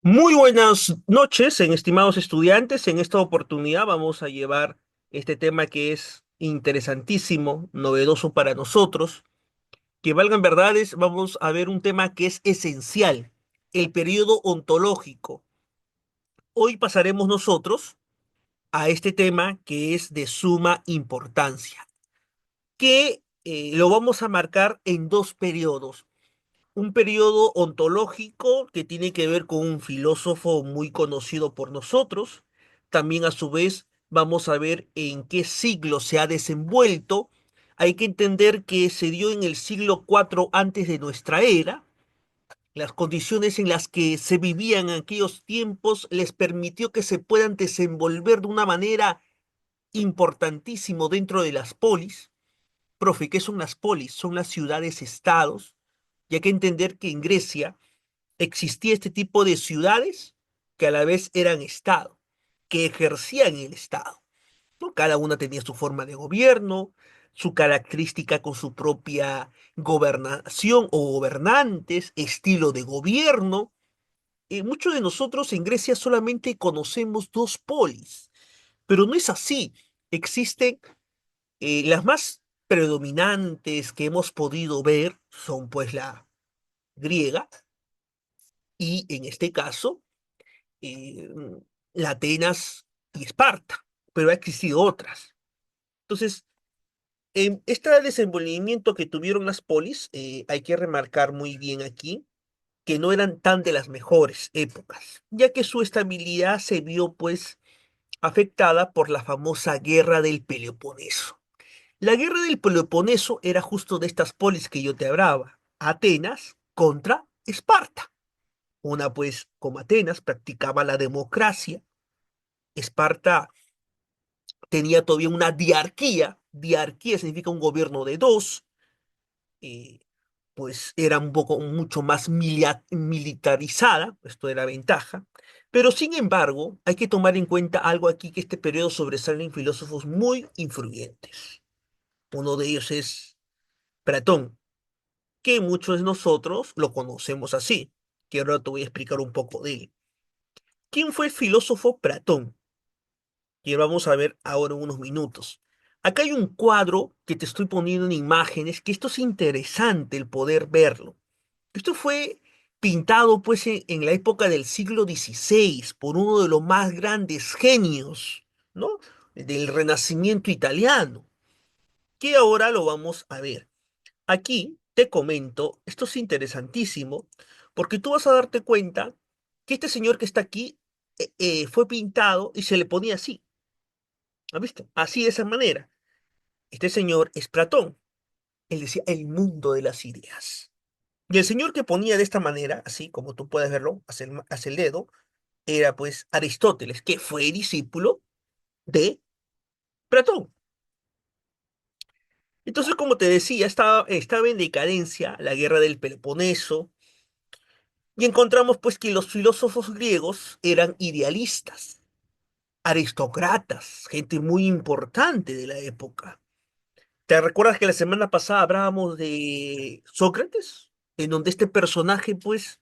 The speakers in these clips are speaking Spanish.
Muy buenas noches, estimados estudiantes. En esta oportunidad vamos a llevar este tema que es interesantísimo, novedoso para nosotros. Que valgan verdades, vamos a ver un tema que es esencial, el periodo ontológico. Hoy pasaremos nosotros a este tema que es de suma importancia, que lo vamos a marcar en dos periodos. Un periodo ontológico que tiene que ver con un filósofo muy conocido por nosotros. También a su vez vamos a ver en qué siglo se ha desenvuelto. Hay que entender que se dio en el siglo IV antes de nuestra era. Las condiciones en las que se vivían en aquellos tiempos les permitió que se puedan desenvolver de una manera importantísimo dentro de las polis. Profe, ¿qué son las polis? Son las ciudades-estados. Y hay que entender que en Grecia existía este tipo de ciudades que a la vez eran Estado, que ejercían el Estado, ¿no? Cada una tenía su forma de gobierno, su característica con su propia gobernación o gobernantes, estilo de gobierno. Muchos de nosotros en Grecia solamente conocemos dos polis, pero no es así. Existen las más predominantes que hemos podido ver son pues la griega y en este caso eh, la Atenas y Esparta, pero ha existido otras. Entonces, en este desenvolvimiento que tuvieron las polis, hay que remarcar muy bien aquí que no eran tan de las mejores épocas, ya que su estabilidad se vio pues afectada por la famosa guerra del Peloponeso. La guerra del Peloponeso era justo de estas polis que yo te hablaba, Atenas contra Esparta. Una pues como Atenas practicaba la democracia, Esparta tenía todavía una diarquía. Diarquía significa un gobierno de dos. eh, pues era un poco mucho más militarizada, esto era ventaja. Pero sin embargo, hay que tomar en cuenta algo aquí, que este periodo sobresalen filósofos muy influyentes. Uno de ellos es Platón, que muchos de nosotros lo conocemos así, que ahora te voy a explicar un poco de él. ¿Quién fue el filósofo Platón? Que vamos a ver ahora en unos minutos. Acá hay un cuadro que te estoy poniendo en imágenes, que esto es interesante el poder verlo. Esto fue pintado pues en la época del siglo XVI por uno de los más grandes genios, ¿no? Del Renacimiento italiano, que ahora lo vamos a ver. Aquí te comento, esto es interesantísimo, porque tú vas a darte cuenta que este señor que está aquí fue pintado y se le ponía así. ¿Has visto? Así de esa manera. Este señor es Platón. Él decía el mundo de las ideas. Y el señor que ponía de esta manera, así como tú puedes verlo, hacia el dedo, era pues Aristóteles, que fue discípulo de Platón. Entonces, como te decía, estaba en decadencia la guerra del Peloponeso, y encontramos pues que los filósofos griegos eran idealistas, aristócratas, gente muy importante de la época. ¿Te recuerdas que la semana pasada hablábamos de Sócrates? En donde este personaje, pues,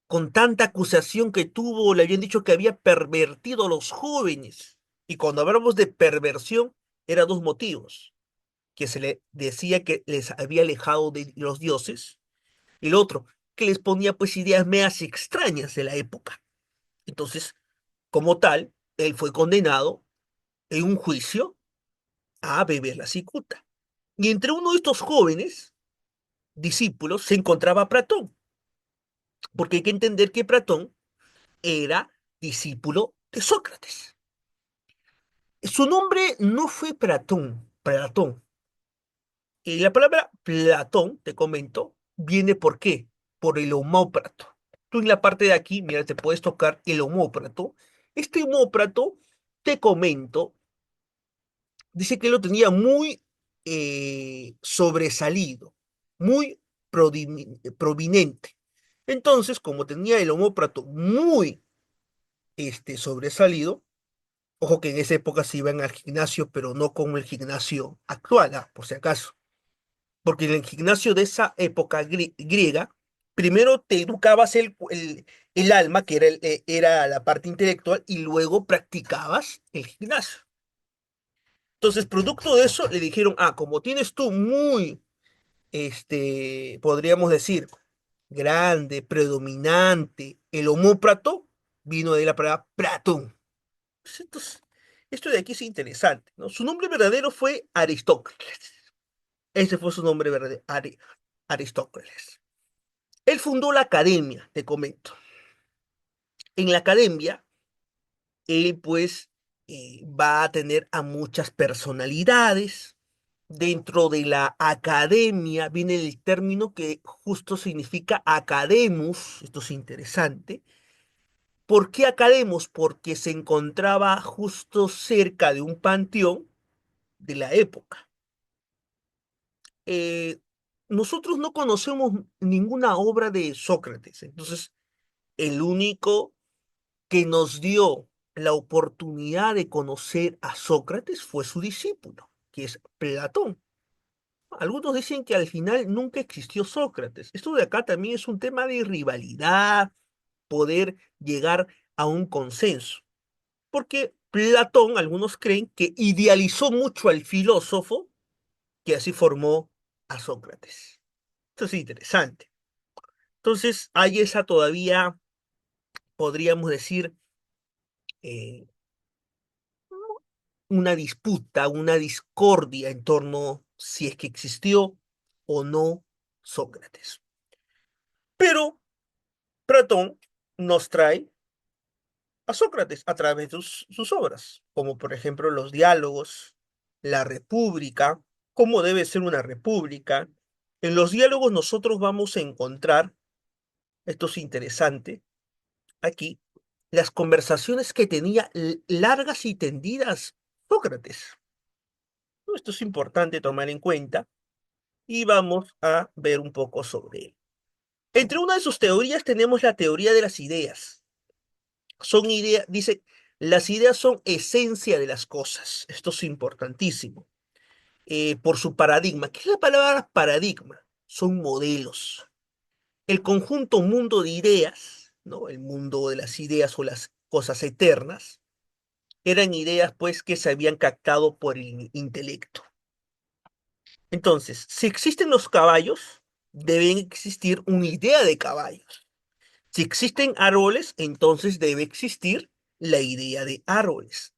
con tanta acusación que tuvo, le habían dicho que había pervertido a los jóvenes. Y cuando hablamos de perversión, eran dos motivos: que se le decía que les había alejado de los dioses, y el otro, que les ponía pues ideas medias extrañas de la época. Entonces, como tal, él fue condenado en un juicio a beber la cicuta. Y entre uno de estos jóvenes discípulos se encontraba Platón, porque hay que entender que Platón era discípulo de Sócrates. Su nombre no fue Platón. Y la palabra Platón, te comento, viene ¿por qué? Por el homóprato. Tú en la parte de aquí, mira, te puedes tocar el homóprato. Este homóprato, te comento, dice que lo tenía muy sobresalido, muy prominente. Entonces, como tenía el homóplato muy sobresalido, ojo que en esa época se iban al gimnasio, pero no como el gimnasio actual, por si acaso, porque en el gimnasio de esa época griega, primero te educabas el alma, que era la parte intelectual, y luego practicabas el gimnasio. Entonces, producto de eso, le dijeron, ah, como tienes tú muy, podríamos decir, grande, predominante, el homóplato, vino de la palabra Platón. Entonces, esto de aquí es interesante, ¿no? Su nombre verdadero fue Aristócrates. Ese fue su nombre verdadero, Aristócrates. Él fundó la academia, te comento. En la academia, él pues va a tener a muchas personalidades. Dentro de la academia viene el término que justo significa academus, esto es interesante. ¿Por qué academus? Porque se encontraba justo cerca de un panteón de la época. Eh, Nosotros no conocemos ninguna obra de Sócrates, entonces el único que nos dio la oportunidad de conocer a Sócrates fue su discípulo, que es Platón. Algunos dicen que al final nunca existió Sócrates. Esto de acá también es un tema de rivalidad, poder llegar a un consenso. Porque Platón, algunos creen que idealizó mucho al filósofo que así formó a Sócrates. Esto es interesante. Entonces, hay esa todavía, podríamos decir, eh, una disputa, una discordia en torno si es que existió o no Sócrates. Pero Platón nos trae a Sócrates a través de sus obras, como por ejemplo los diálogos, la república, cómo debe ser una república. En los diálogos nosotros vamos a encontrar, esto es interesante, aquí, las conversaciones que tenía largas y tendidas Sócrates. Esto es importante tomar en cuenta y vamos a ver un poco sobre él. Entre una de sus teorías tenemos la teoría de las ideas. Son ideas, dice, las ideas son esencia de las cosas. Esto es importantísimo. Por su paradigma. ¿Qué es la palabra paradigma? Son modelos. El conjunto mundo de ideas, ¿no? El mundo de las ideas o las cosas eternas, eran ideas pues que se habían captado por el intelecto. Entonces, si existen los caballos, deben existir una idea de caballos. Si existen árboles, entonces debe existir la idea de árboles.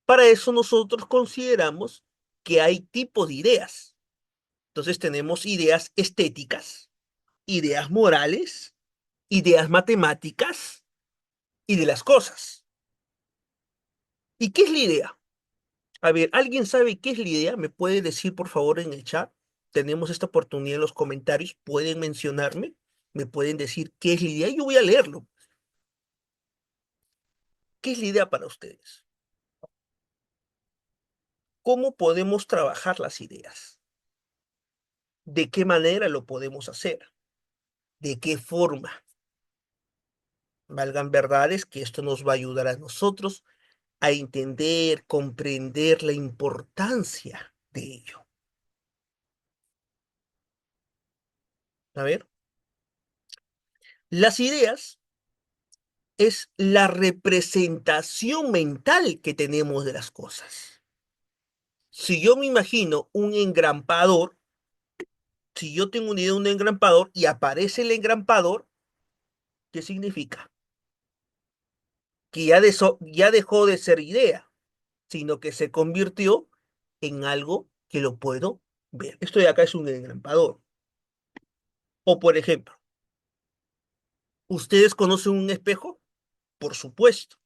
Para eso nosotros consideramos que hay tipos de ideas. Entonces tenemos ideas estéticas, ideas morales, ideas matemáticas y de las cosas. ¿Y qué es la idea? A ver, ¿alguien sabe qué es la idea? ¿Me puede decir por favor en el chat? Tenemos esta oportunidad en los comentarios. ¿Pueden mencionarme? ¿Me pueden decir qué es la idea? Yo voy a leerlo. ¿Qué es la idea para ustedes? ¿Cómo podemos trabajar las ideas? ¿De qué manera lo podemos hacer? ¿De qué forma? Valgan verdades que esto nos va a ayudar a nosotros a entender, comprender la importancia de ello. A ver, las ideas es la representación mental que tenemos de las cosas. Si yo me imagino un engrampador, si yo tengo una idea de un engrampador y aparece el engrampador, ¿qué significa? Que ya dejó de ser idea, sino que se convirtió en algo que lo puedo ver. Esto de acá es un engrampador. O por ejemplo, ¿ustedes conocen un espejo? Por supuesto.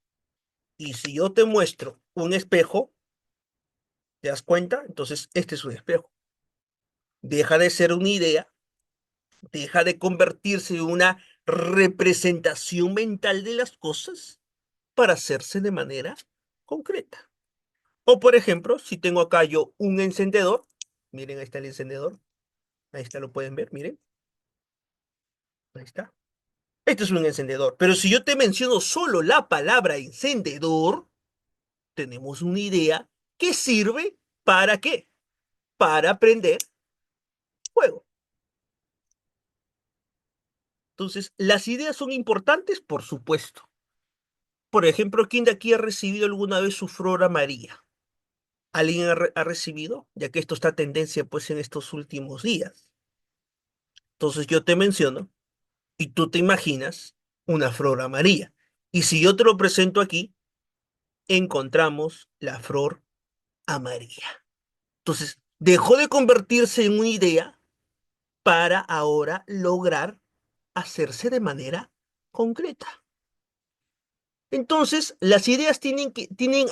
Y si yo te muestro un espejo, ¿te das cuenta? Entonces, este es un espejo. Deja de ser una idea, deja de convertirse en una representación mental de las cosas para hacerse de manera concreta. O por ejemplo, si tengo acá yo un encendedor, miren, ahí está el encendedor, ahí está, lo pueden ver, miren, ahí está. Este es un encendedor, pero si yo te menciono solo la palabra encendedor, tenemos una idea que sirve para qué, para prender fuego. Entonces, ¿las ideas son importantes? Por supuesto. Por ejemplo, ¿quién de aquí ha recibido alguna vez su flor María? ¿Alguien ha recibido? Ya que esto está tendencia pues en estos últimos días. Entonces yo te menciono y tú te imaginas una flor amarilla. Y si yo te lo presento aquí, encontramos la flor amarilla. Entonces, dejó de convertirse en una idea para ahora lograr hacerse de manera concreta. Entonces, las ideas tienen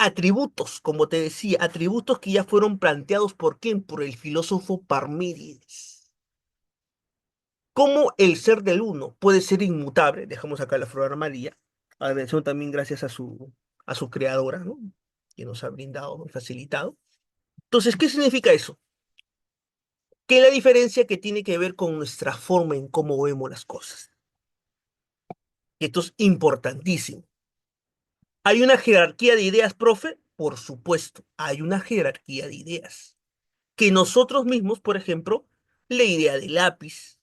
atributos, como te decía, atributos que ya fueron planteados por quién, por el filósofo Parménides. ¿Cómo el ser del uno puede ser inmutable? Dejamos acá la flor amarilla. Atención también gracias a su creadora, ¿no? Que nos ha brindado, ¿no? Facilitado. Entonces, ¿qué significa eso? Que la diferencia que tiene que ver con nuestra forma en cómo vemos las cosas. Esto es importantísimo. ¿Hay una jerarquía de ideas, profe? Por supuesto, hay una jerarquía de ideas. Que nosotros mismos, por ejemplo, la idea del lápiz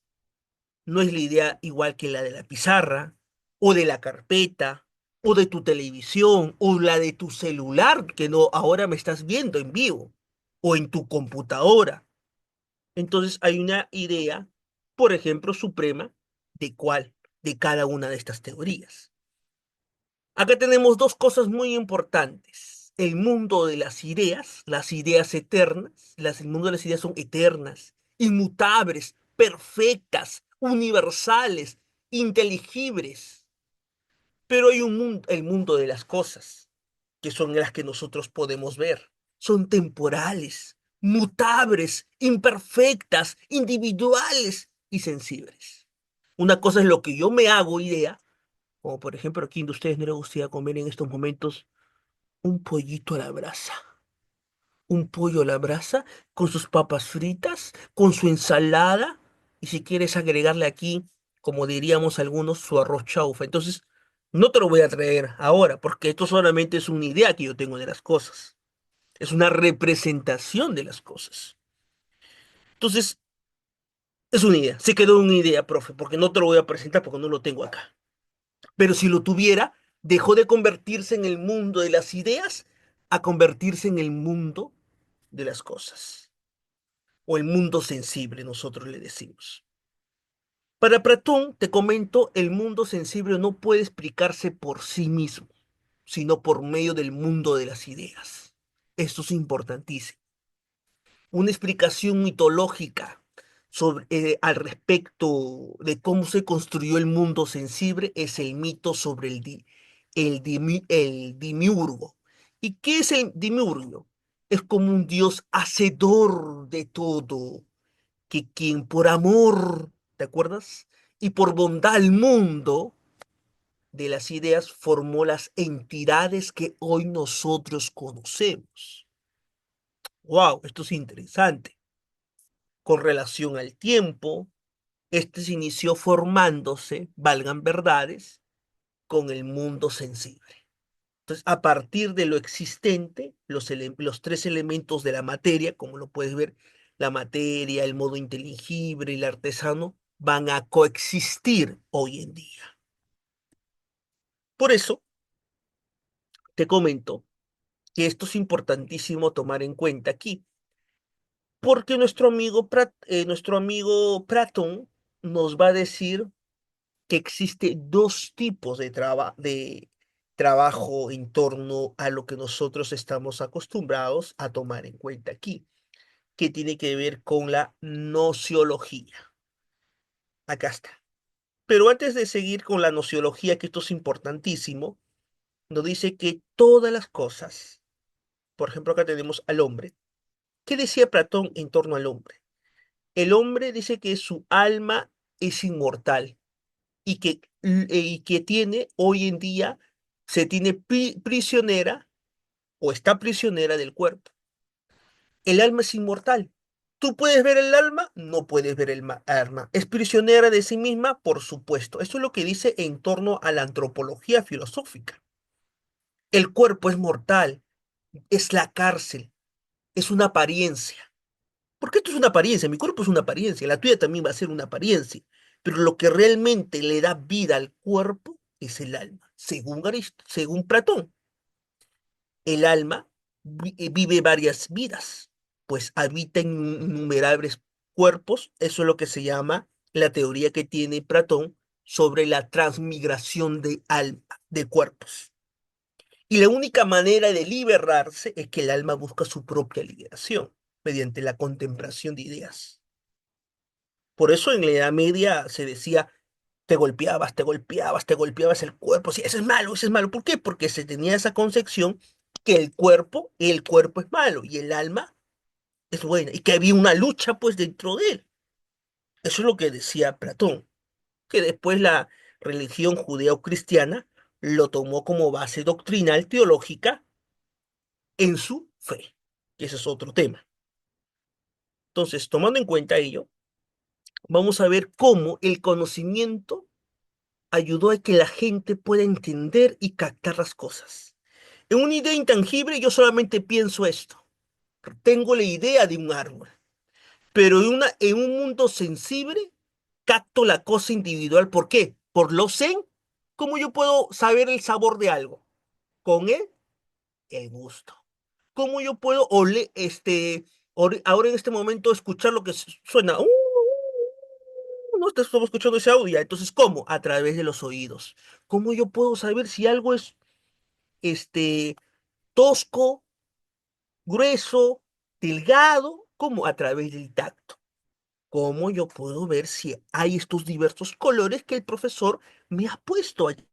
no es la idea igual que la de la pizarra, o de la carpeta, o de tu televisión, o la de tu celular, que no ahora me estás viendo en vivo, o en tu computadora. Entonces hay una idea, por ejemplo, suprema, ¿de cuál? De cada una de estas teorías. Acá tenemos dos cosas muy importantes. El mundo de las ideas eternas, el mundo de las ideas son eternas, inmutables, perfectas, universales, inteligibles. Pero hay un mundo, el mundo de las cosas, que son las que nosotros podemos ver. Son temporales, mutables, imperfectas, individuales y sensibles. Una cosa es lo que yo me hago idea, como por ejemplo, ¿a quién de ustedes no le gustaría comer en estos momentos un pollito a la brasa? Un pollo a la brasa con sus papas fritas, con su ensalada, y si quieres agregarle aquí, como diríamos algunos, su arroz chaufa. Entonces, no te lo voy a traer ahora, porque esto solamente es una idea que yo tengo de las cosas. Es una representación de las cosas. Entonces, es una idea. Se quedó una idea, profe, porque no te lo voy a presentar porque no lo tengo acá. Pero si lo tuviera, dejó de convertirse en el mundo de las ideas a convertirse en el mundo de las cosas, o el mundo sensible, nosotros le decimos. Para Platón, te comento, el mundo sensible no puede explicarse por sí mismo, sino por medio del mundo de las ideas. Esto es importantísimo. Una explicación mitológica al respecto de cómo se construyó el mundo sensible es el mito sobre el Demiurgo. ¿Y qué es el Demiurgo? Es como un dios hacedor de todo, que quien por amor, ¿te acuerdas? Y por bondad al mundo de las ideas formó las entidades que hoy nosotros conocemos. ¡Wow! Esto es interesante. Con relación al tiempo, este se inició formándose, valgan verdades, con el mundo sensible. Entonces, a partir de lo existente, los tres elementos de la materia, como lo puedes ver, la materia, el modo inteligible y el artesano, van a coexistir hoy en día. Por eso, te comento que esto es importantísimo tomar en cuenta aquí, porque nuestro amigo Platón nos va a decir que existe dos tipos de trabajo en torno a lo que nosotros estamos acostumbrados a tomar en cuenta aquí, que tiene que ver con la nociología. Acá está. Pero antes de seguir con la nociología, que esto es importantísimo, nos dice que todas las cosas, por ejemplo, acá tenemos al hombre. ¿Qué decía Platón en torno al hombre? El hombre dice que su alma es inmortal y que tiene hoy en día, se tiene prisionera o está prisionera del cuerpo. El alma es inmortal. ¿Tú puedes ver el alma? No puedes ver el alma. ¿Es prisionera de sí misma? Por supuesto. Eso es lo que dice en torno a la antropología filosófica. El cuerpo es mortal, es la cárcel, es una apariencia. Porque esto es una apariencia, mi cuerpo es una apariencia, la tuya también va a ser una apariencia. pero lo que realmente le da vida al cuerpo es el alma. Según Platón, el alma vive varias vidas, pues habita en innumerables cuerpos. Eso es lo que se llama la teoría que tiene Platón sobre la transmigración de alma, de cuerpos. Y la única manera de liberarse es que el alma busca su propia liberación mediante la contemplación de ideas. Por eso en la Edad Media se decía, te golpeabas, te golpeabas, te golpeabas el cuerpo. Sí, eso es malo, eso es malo. ¿Por qué? Porque se tenía esa concepción que el cuerpo es malo y el alma es buena y que había una lucha pues dentro de él. Eso es lo que decía Platón, que después la religión judeo-cristiana lo tomó como base doctrinal teológica en su fe. Y ese es otro tema. Entonces, tomando en cuenta ello, vamos a ver cómo el conocimiento ayudó a que la gente pueda entender y captar las cosas. En una idea intangible yo solamente pienso esto. Tengo la idea de un árbol, pero en un mundo sensible capto la cosa individual. ¿Por qué? Por lo zen. ¿Cómo yo puedo saber el sabor de algo? Con el gusto. ¿Cómo yo puedo oler, ahora en este momento escuchar lo que suena? No estamos escuchando ese audio. Entonces, ¿cómo? A través de los oídos. ¿Cómo yo puedo saber si algo es este, tosco, grueso, delgado? ¿Cómo? A través del tacto. ¿Cómo yo puedo ver si hay estos diversos colores que el profesor me ha puesto allí?